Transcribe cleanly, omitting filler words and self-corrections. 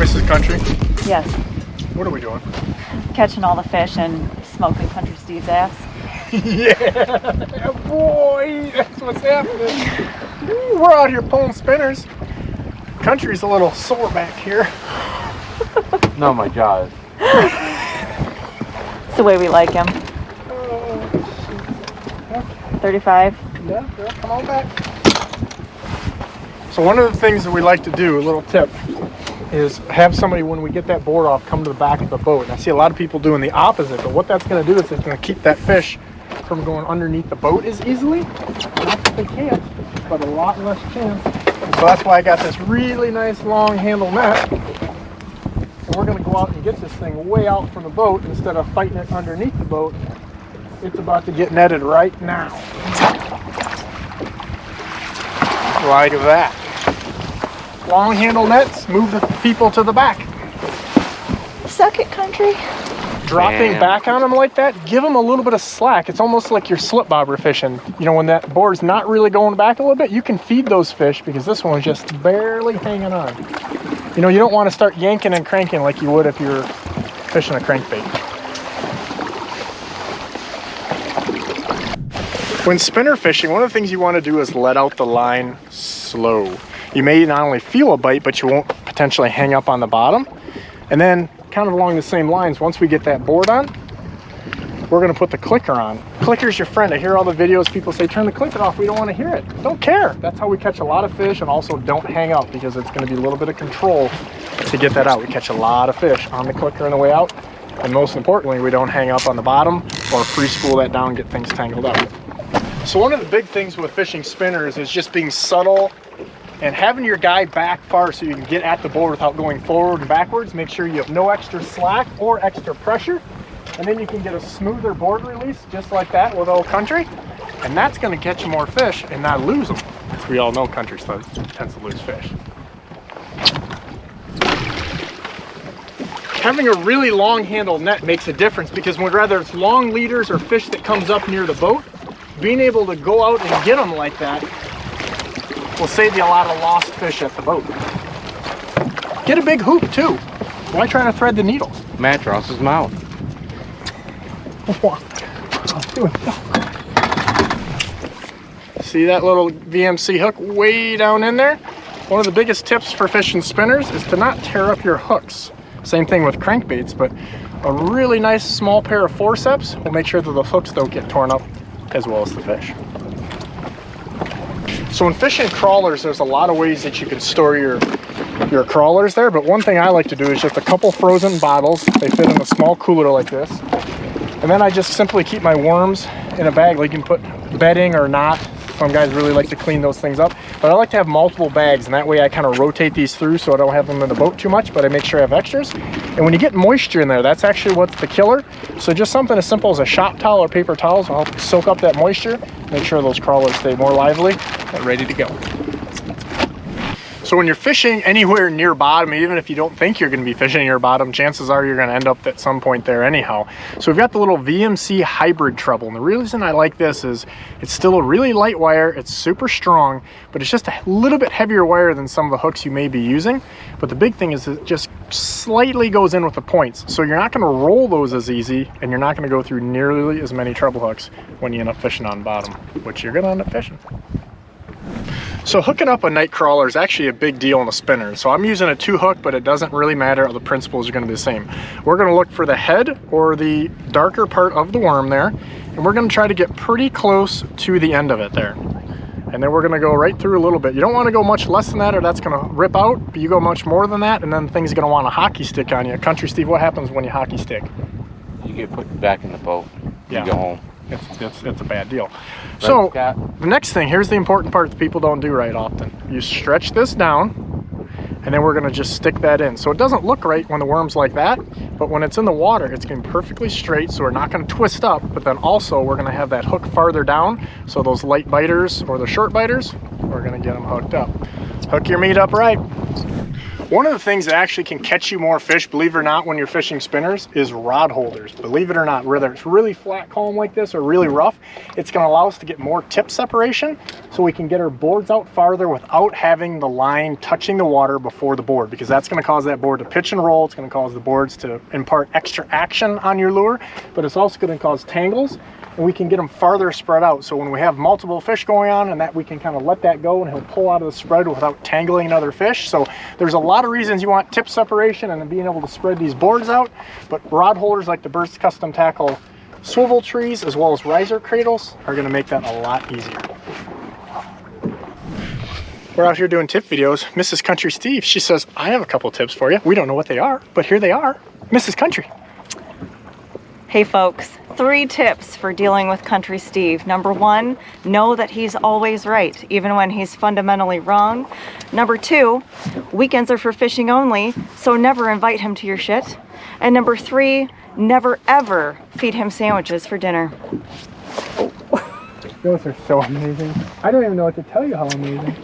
Mrs. Country, Yes. what are we doing? Catching all the fish and smoking Country Steve's ass. Yeah, boy, that's what's happening. Ooh, we're out here pulling spinners. Country's a little sore back here. No, my jaws. It's the way we like him. 35. Yeah, girl, come on back. So one of the things that we like to do, a little tip, is have somebody, when we get that board off, come to the back of the boat. And I see a lot of people doing the opposite, but what that's going to do is it's going to keep that fish from going underneath the boat as easily. Not that they can't, but a lot less chance. And so that's why I got this really nice long handle net. And we're going to go out and get this thing way out from the boat instead of fighting it underneath the boat. It's about to get netted right now. Like that. Long handle nets, move the people to the back. Suck it, Country. Dropping back on them like that, give them a little bit of slack. It's almost like you're slip bobber fishing. You know, when that board's not really going back a little bit, you can feed those fish because this one's just barely hanging on. You know, you don't want to start yanking and cranking like you would if you were fishing a crankbait. When spinner fishing, one of the things you want to do is let out the line slow. You may not only feel a bite, but you won't potentially hang up on the bottom. And then kind of along the same lines, once we get that board on, we're going to put the clicker on. Clicker's your friend. I hear all the videos, people say, turn the clicker off. We don't want to hear it. Don't care. That's how we catch a lot of fish, and also don't hang up because it's going to be a little bit of control to get that out. We catch a lot of fish on the clicker on the way out. And most importantly, we don't hang up on the bottom or free spool that down and get things tangled up. So one of the big things with fishing spinners is just being subtle and having your guy back far so you can get at the board without going forward and backwards. Make sure you have no extra slack or extra pressure. And then you can get a smoother board release just like that with Old Country. And that's going to catch you more fish and not lose them. As we all know, Country tends to lose fish. Having a really long handled net makes a difference because whether it's long leaders or fish that comes up near the boat, being able to go out and get them like that will save you a lot of lost fish at the boat. Get a big hoop too. Why try to thread the needle? Matt Ross's mouth. See that little VMC hook way down in there? One of the biggest tips for fishing spinners is to not tear up your hooks. Same thing with crankbaits, but a really nice small pair of forceps will make sure that the hooks don't get torn up as well as the fish. So when fishing crawlers, there's a lot of ways that you can store your crawlers there, but one thing I like to do is just a couple frozen bottles. They fit in a small cooler like this. And then I just simply keep my worms in a bag. Like you can put bedding or not. Some guys really like to clean those things up. But I like to have multiple bags, and that way I kind of rotate these through so I don't have them in the boat too much, but I make sure I have extras. And when you get moisture in there, that's actually what's the killer. So just something as simple as a shop towel or paper towels will help soak up that moisture, make sure those crawlers stay more lively and ready to go. So when you're fishing anywhere near bottom, even if you don't think you're going to be fishing near bottom, chances are you're going to end up at some point there anyhow. So we've got the little VMC hybrid treble, and the reason I like this is it's still a really light wire, it's super strong, but it's just a little bit heavier wire than some of the hooks you may be using. But the big thing is it just slightly goes in with the points, so you're not going to roll those as easy, and you're not going to go through nearly as many treble hooks when you end up fishing on bottom, which you're going to end up fishing. So hooking up a night crawler is actually a big deal on a spinner. So I'm using a 2-hook, but it doesn't really matter. The principles are going to be the same. We're going to look for the head or the darker part of the worm there, and we're going to try to get pretty close to the end of it there. And then we're going to go right through a little bit. You don't want to go much less than that or that's going to rip out, but you go much more than that and then things are going to want a hockey stick on you. Country Steve, what happens when you hockey stick? You get put back in the boat. Yeah. You go home. It's a bad deal. Right, so Scott? The next thing, here's the important part that people don't do right often. You stretch this down, and then we're going to just stick that in. So it doesn't look right when the worm's like that, but when it's in the water, it's going to be perfectly straight, so we're not going to twist up, but then also we're going to have that hook farther down, so those light biters or the short biters, we're going to get them hooked up. Hook your meat up right. One of the things that actually can catch you more fish, believe it or not, when you're fishing spinners is rod holders. Believe it or not, whether it's really flat calm like this or really rough, it's going to allow us to get more tip separation so we can get our boards out farther without having the line touching the water before the board, because that's going to cause that board to pitch and roll. It's going to cause the boards to impart extra action on your lure, but it's also going to cause tangles, and we can get them farther spread out. So when we have multiple fish going on, and that we can kind of let that go and he'll pull out of the spread without tangling another fish. So there's a lot of reasons you want tip separation and being able to spread these boards out, but rod holders like the Burst Custom Tackle swivel trees as well as riser cradles are going to make that a lot easier. We're out here doing tip videos. Mrs. Country Steve, she says, I have a couple tips for you. We don't know what they are, but here they are. Mrs. Country. Hey folks, 3 tips for dealing with Country Steve. Number 1, know that he's always right, even when he's fundamentally wrong. Number 2, weekends are for fishing only, so never invite him to your shit. And number 3, never ever feed him sandwiches for dinner. Those are so amazing. I don't even know what to tell you how amazing.